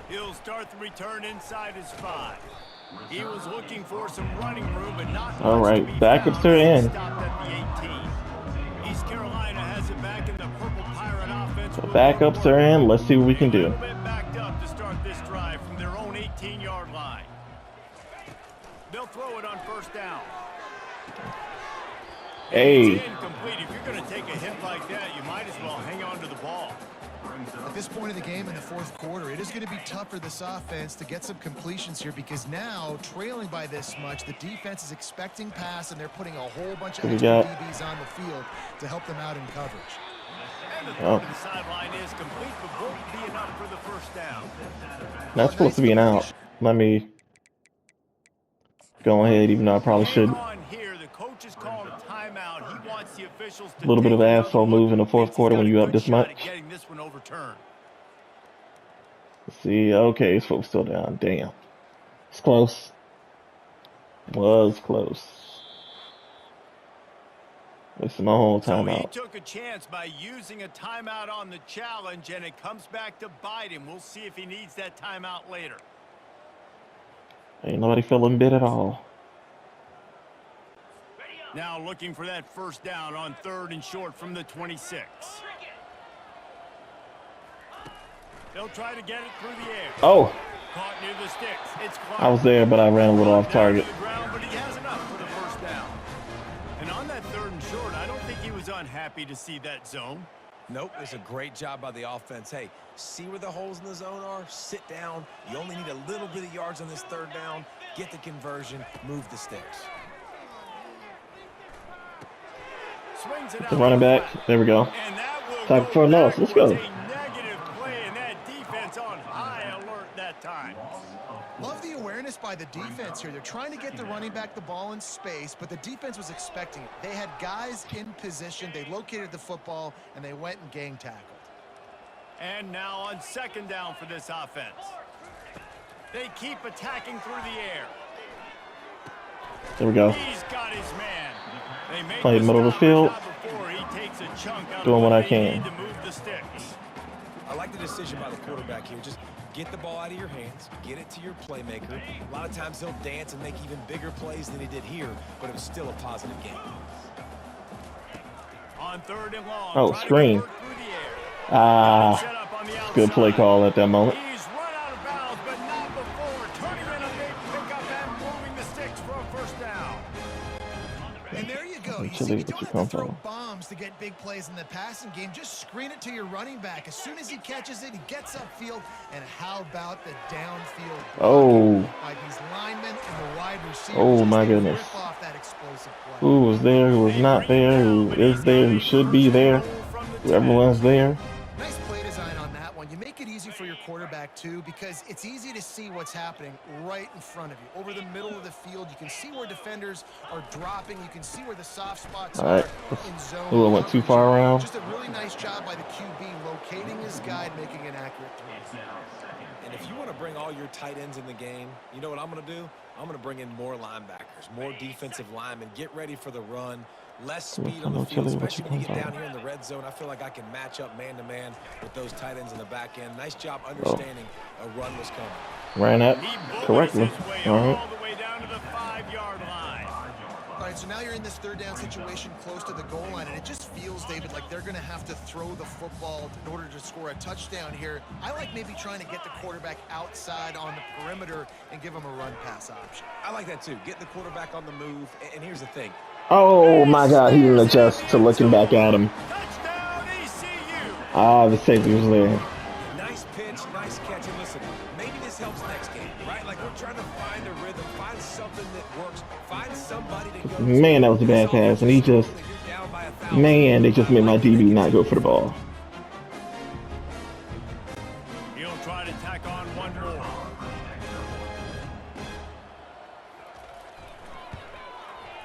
He'll start the return inside his 5. He was looking for some running room, but not. All right, backups are in. Stopped at the 18. East Carolina has it back in the purple pirate offense. The backups are in. Let's see what we can do. A little bit backed up to start this drive from their own 18-yard line. They'll throw it on first down. Hey. It's incomplete. If you're going to take a hit like that, you might as well hang on to the ball. At this point of the game in the fourth quarter, it is going to be tough for this offense to get some completions here because now, trailing by this much, the defense is expecting pass, and they're putting a whole bunch of extra DBs on the field to help them out in coverage. And the throw to the sideline is complete, but won't be enough for the first down. That's supposed to be an out. Let me go ahead, even though I probably should. A little bit of asshole move in the fourth quarter when you up this much. Let's see, okay, it's still down. Damn. It's close. Was close. Wasting my whole timeout. He took a chance by using a timeout on the challenge, and it comes back to bite him. We'll see if he needs that timeout later. Ain't nobody feeling bit at all. Now looking for that first down on 3rd and short from the 26. They'll try to get it through the air. Oh. Caught near the sticks. It's I was there, but I ran a little off target. But he has enough for the first down. And on that 3rd and short, I don't think he was unhappy to see that zone. Nope, it's a great job by the offense. Hey, see where the holes in the zone are? Sit down. You only need a little bit of yards on this 3rd down. Get the conversion. Move the sticks. The running back. There we go. Time for a loss. Let's go. Love the awareness by the defense here. They're trying to get the running back the ball in space, but the defense was expecting it. They had guys in position. They located the football, and they went and gang tackled. And now on 2nd down for this offense. They keep attacking through the air. There we go. He's got his man. Play middle of the field. Doing what I can. I like the decision by the quarterback here. Just get the ball out of your hands, get it to your playmaker. A lot of times he'll dance and make even bigger plays than he did here, but it was still a positive game. On 3rd and long. Oh, screen. Good play call at that moment. He's run out of bounds, but not before. Turning in a big pickup and moving the sticks for a first down. And there you go. You see, you don't have to throw bombs to get big plays in the passing game. Just screen it to your running back. As soon as he catches it, he gets upfield. And how about the downfield by these linemen and the wide receivers? Oh, my goodness. Who was there, who was not there, who is there, who should be there, who everyone's there. Nice play design on that one. You make it easy for your quarterback, too, because it's easy to see what's happening right in front of you. Over the middle of the field, you can see where defenders are dropping. You can see where the soft spots are in zone. Ooh, I went too far around. Just a really nice job by the QB locating his guy and making an accurate throw. And if you want to bring all your tight ends in the game, you know what I'm going to do? I'm going to bring in more linebackers, more defensive linemen, get ready for the run. Less speed on the field, especially when you get down here in the red zone. I feel like I can match up man-to-man with those tight ends in the back end. Nice job understanding a run was coming. Ran that correctly. All right. All the way down to the 5-yard line. All right, so now you're in this third down situation close to the goal line, and it just feels, David, like they're going to have to throw the football in order to score a touchdown here. I like maybe trying to get the quarterback outside on the perimeter and give him a run-pass option. I like that, too. Getting the quarterback on the move. And here's the thing. Oh, my God. He didn't adjust to looking back at him. Touchdown, ECU. Ah, the safety was there. Nice pitch, nice catch. And listen, maybe this helps next game, right? Like, we're trying to find a rhythm, find something that works, find somebody to go. Man, that was a bad pass, and he just... Man, they just made my DB not go for the ball. He'll try to tack on one more.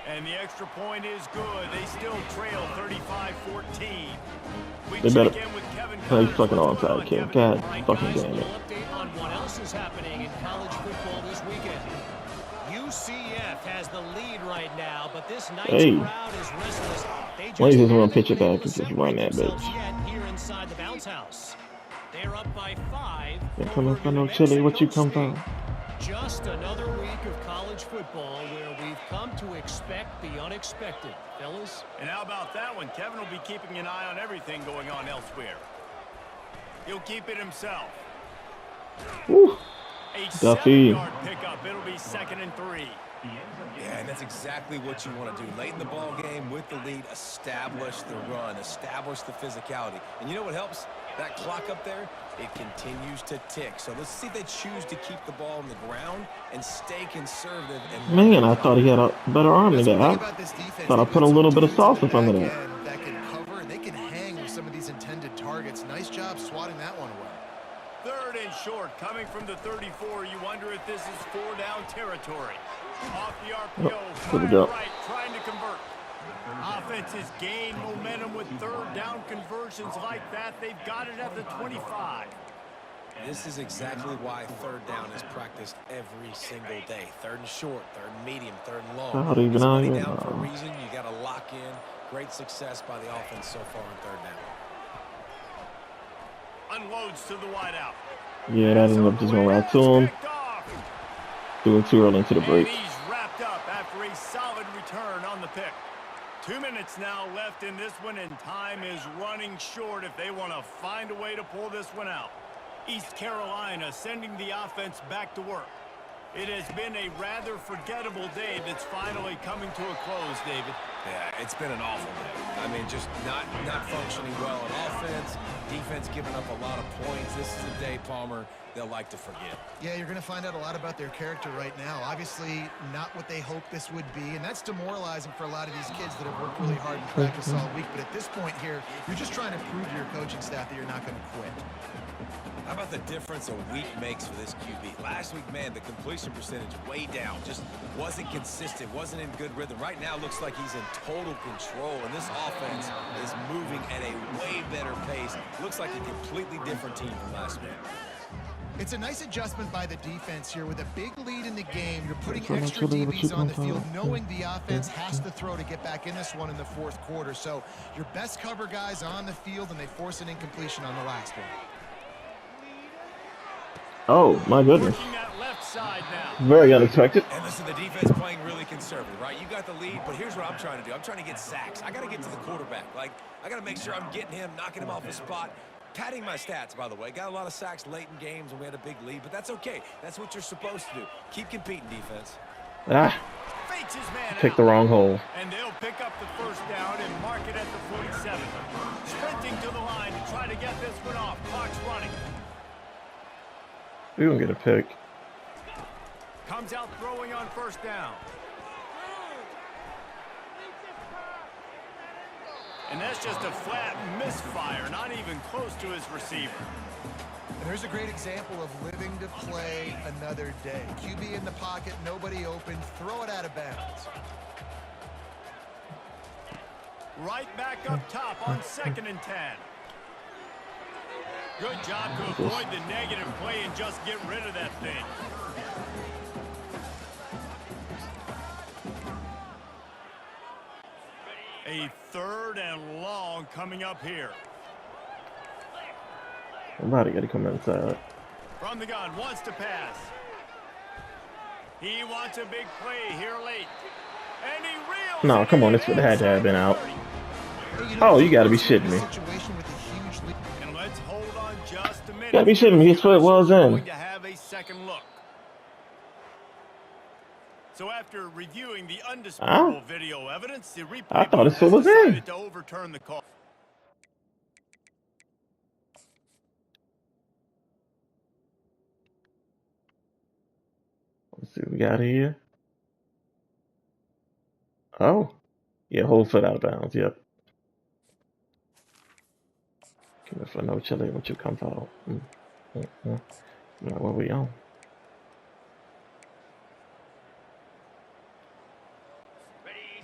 And the extra point is good. They still trail 35-14. They better play fucking onside kick. God fucking damn it. Update on what else is happening in college football this weekend. UCF has the lead right now, but this night's crowd is restless. Why you just want to pitch it back and just run that bitch? Here inside the bounce house. They're up by 5. They're coming for no chili. What you come from? Just another week of college football where we've come to expect the unexpected, fellas. And how about that one? Kevin will be keeping an eye on everything going on elsewhere. He'll keep it himself. Woo. A Duffy. 7-yard pickup. It'll be 2nd and 3. Yeah, and that's exactly what you want to do. Late in the ball game with the lead, establish the run, establish the physicality. And you know what helps? That clock up there, it continues to tick. So let's see if they choose to keep the ball on the ground and stay conservative. And man, I thought he had a better arm than that. I thought I put a little bit of sauce in front of that. That can cover, and they can hang with some of these intended targets. Nice job swatting that one away. 3rd and short, coming from the 34. You wonder if this is 4-down territory. Off the RPO, Here we go. right, trying to convert. Offenses gain momentum with 3rd down conversions like that. They've got it at the 25. This is exactly why 3rd down is practiced every single day. 3rd and short, 3rd and medium, 3rd and long. How do you even Money know? down for a reason. You got to lock in. Great success by the offense so far on 3rd down. Unloads to the wideout. Yeah, that ended up just going right to him. Doing too early into the break. And he's wrapped up after a solid return on the pick. 2 minutes now left in this one, and time is running short if they want to find a way to pull this one out. East Carolina sending the offense back to work. It has been a rather forgettable day that's finally coming to a close, David. Yeah, it's been an awful day. I mean, just not functioning well on offense. Defense giving up a lot of points. This is a day, Palmer, they'll like to forget. Yeah, you're going to find out a lot about their character right now. Obviously, not what they hoped this would be, and that's demoralizing for a lot of these kids that have worked really hard in practice all week. But at this point here, you're just trying to prove to your coaching staff that you're not going to quit. How about the difference a week makes for this QB? Last week, man, the completion percentage way down. Just wasn't consistent, wasn't in good rhythm. Right now, looks like he's in total control, and this offense is moving at a way better pace. Looks like a completely different team from last week. It's a nice adjustment by the defense here. With a big lead in the game, you're putting extra DBs on the field, knowing the offense has to throw to get back in this one in the 4th quarter. So your best cover guys on the field, and they force an incompletion on the last one. Oh, my goodness. Left side now. Very unexpected. And listen, the defense playing really conservative, right? You got the lead, but here's what I'm trying to do. I'm trying to get sacks. I got to get to the quarterback. Like, I got to make sure I'm getting him, knocking him off the spot. Padding my stats, by the way. Got a lot of sacks late in games when we had a big lead, but that's okay. That's what you're supposed to do. Keep competing, defense. Fakes his man Pick the wrong hole. And they'll pick up the 1st down and mark it at the 47. Sprinting to the line to try to get this one off. Clock's running. We gonna get a pick. Comes out throwing on 1st down. And that's just a flat misfire, not even close to his receiver. And there's a great example of living to play another day. QB in the pocket, nobody open, throw it out of bounds. Right back up top on 2nd and 10. Good job to avoid the negative play and just get rid of that thing. A 3rd and long coming up here. Somebody got to come inside. From the gun, wants to pass. He wants a big play here late. And he reels No, it come on, in this would have had to have been out. Hey, Oh, you gotta be shitting me. Situation with a huge lead. And let's hold on just a minute. You gotta be shitting me. His foot was in. Going to have a second look. So after reviewing the undisputable video evidence, the replay I thought his has foot was in. decided to overturn the call. Let's see what we got here. Oh. Yeah, whole foot out of bounds. Yep. Give it for no chili. What you come for? Now, what we on?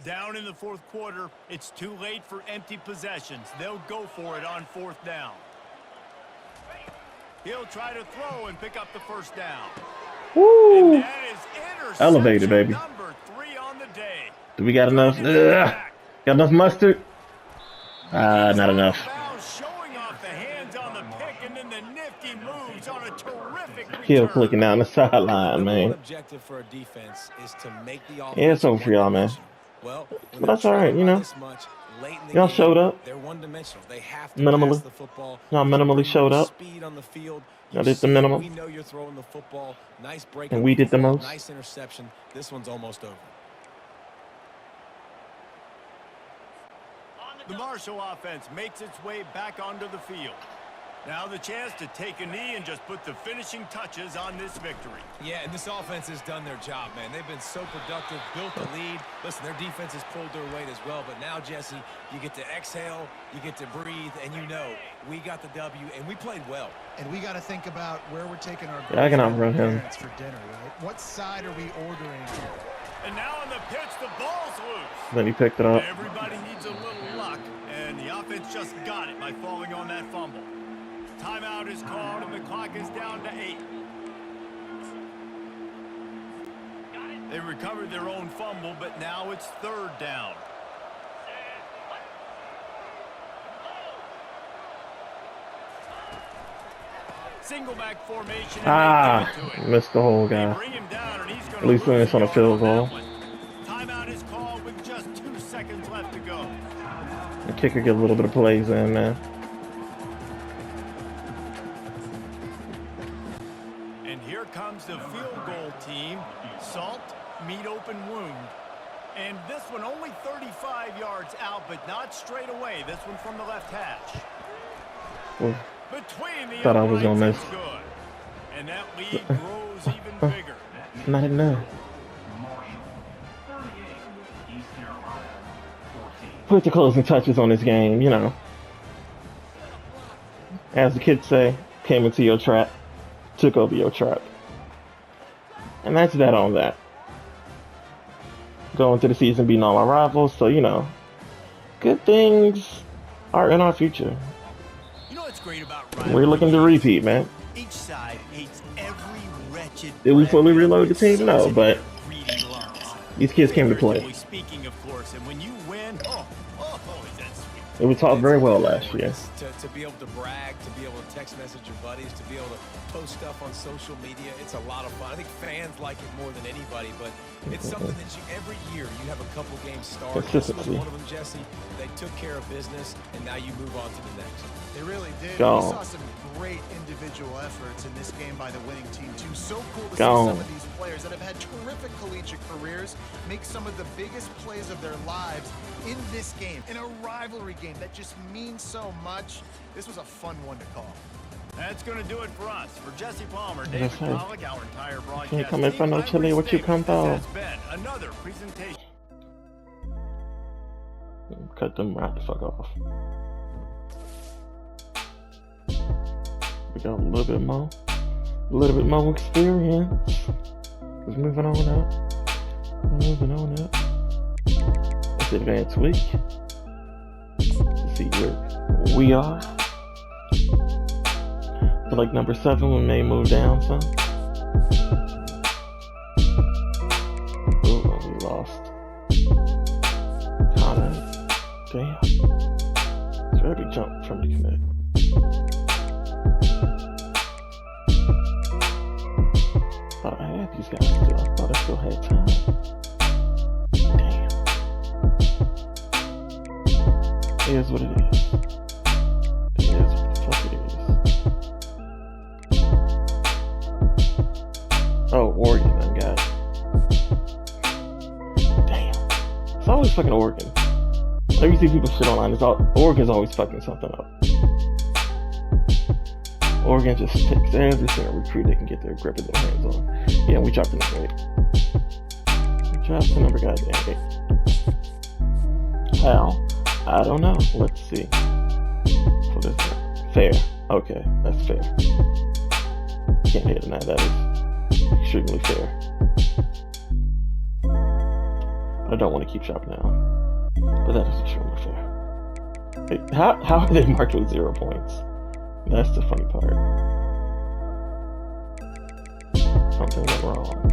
Down in the fourth quarter, it's too late for empty possessions. They'll go for it on fourth down. He'll try to throw and pick up the first down. Woo! And that is interception Elevated, baby. number 3 on the day. Do we got enough? Got enough mustard? Not enough. Showing off the hands on the pick and then the nifty moves on a terrific Heel return. clicking down the sideline, The man. objective for a defense is to make the offense. Yeah, it's over for y'all, man. Well, But that's all right, you know. Y'all showed up. They're one-dimensional. They have to Minimally. pass the football. Y'all minimally showed up. Speed on the field. Y'all did the minimum. We know you're throwing the football. Nice break. And we did the most. Nice interception. This one's almost over. The Marshall offense makes its way back onto the field. Now the chance to take a knee and just put the finishing touches on this victory. Yeah, and this offense has done their job, man. They've been so productive, built the lead. Listen, their defense has pulled their weight as well. But now, Jesse, you get to exhale, you get to breathe, and you know we got the W, and we played well. And we got to think about where we're taking our Yeah, I can outrun him. parents for dinner, right? What side are we ordering? And now on the pitch, the ball's loose. Then he picked it up. Everybody needs a little luck, and the offense just got it by falling on that fumble. Timeout is called, and the clock is down to 8. They recovered their own fumble, but now it's third down. Single back formation. And they give it to him. Missed the whole They guy. bring him down, and he's gonna At least when lose it's on a the field yard goal. on that one. Timeout is called with just 2 seconds left to go. The kicker get a little bit of plays in, man. And here comes the field goal team. Salt, meat open wound. And this one only 35 yards out, but not straight away. This one from the left hash. Ooh. Between the Thought I was gonna uprights, miss. it's good. And that lead grows even bigger. Not enough. Put the closing touches on this game, you know. As the kids say, came into your trap, took over your trap. And that's that on that. Going through the season beating all our rivals, so you know, good things are in our future. You know what's great about We're looking to repeat, man. Each side hates every wretched. Did we fully reload the team? No, but greedy lungs. these kids came to play. Speaking of course, and when you win, is that sweet? It was taught very well last year. To be able to brag, to be able to text message your buddies, to be able to post stuff on social media, it's a lot of fun. I think fans like it more than anybody, but it's something that every year you have a couple games started. This was one of them, Jesse. They took care of business, and now you move on to the next. They really did. Gone. We saw some great individual efforts in this game by the winning team, too. So cool to Gone. see some of these players that have had terrific collegiate careers make some of the biggest plays of their lives in this game, in a rivalry game that just means so much. This was a fun one to call. That's going to do it for us. For Jesse Palmer, David That's right. Pollock, our entire broadcast Can't come in team, front of I'm Chile, Rich what you Davis. come for? This has been another presentation. Cut them right the fuck off. We got a little bit more experience. Just moving on up. Moving on up. It's advanced week. Let's see where we are. So like number 7, we may move down some. Ooh, we lost. Comment. Damn. It's a very big jump from the commit. Thought I had these guys still. I thought I still had time. Damn. It is what it is. It is what the fuck it is. Oh, Oregon, I got. Damn. It's always fucking Oregon. Whenever you see people shit online, Oregon's always fucking something up. Oregon just takes every single recruit they can get their grip of their hands on. Yeah, we dropped the number 8. We dropped the number goddamn 8. How? I don't know. Let's see. What is that? Fair. Okay, that's fair. Can't hit on that. That is extremely fair. I don't want to keep dropping now. But that is extremely fair. Hey, how are they marked with 0 points? That's the funny part. Something went wrong.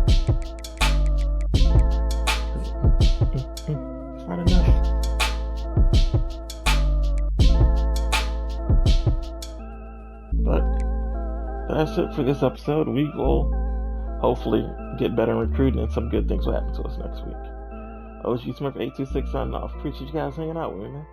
It's not enough. But that's it for this episode. We will hopefully get better in recruiting and some good things will happen to us next week. OG Smurf 826 signing off. Appreciate you guys hanging out with me, man.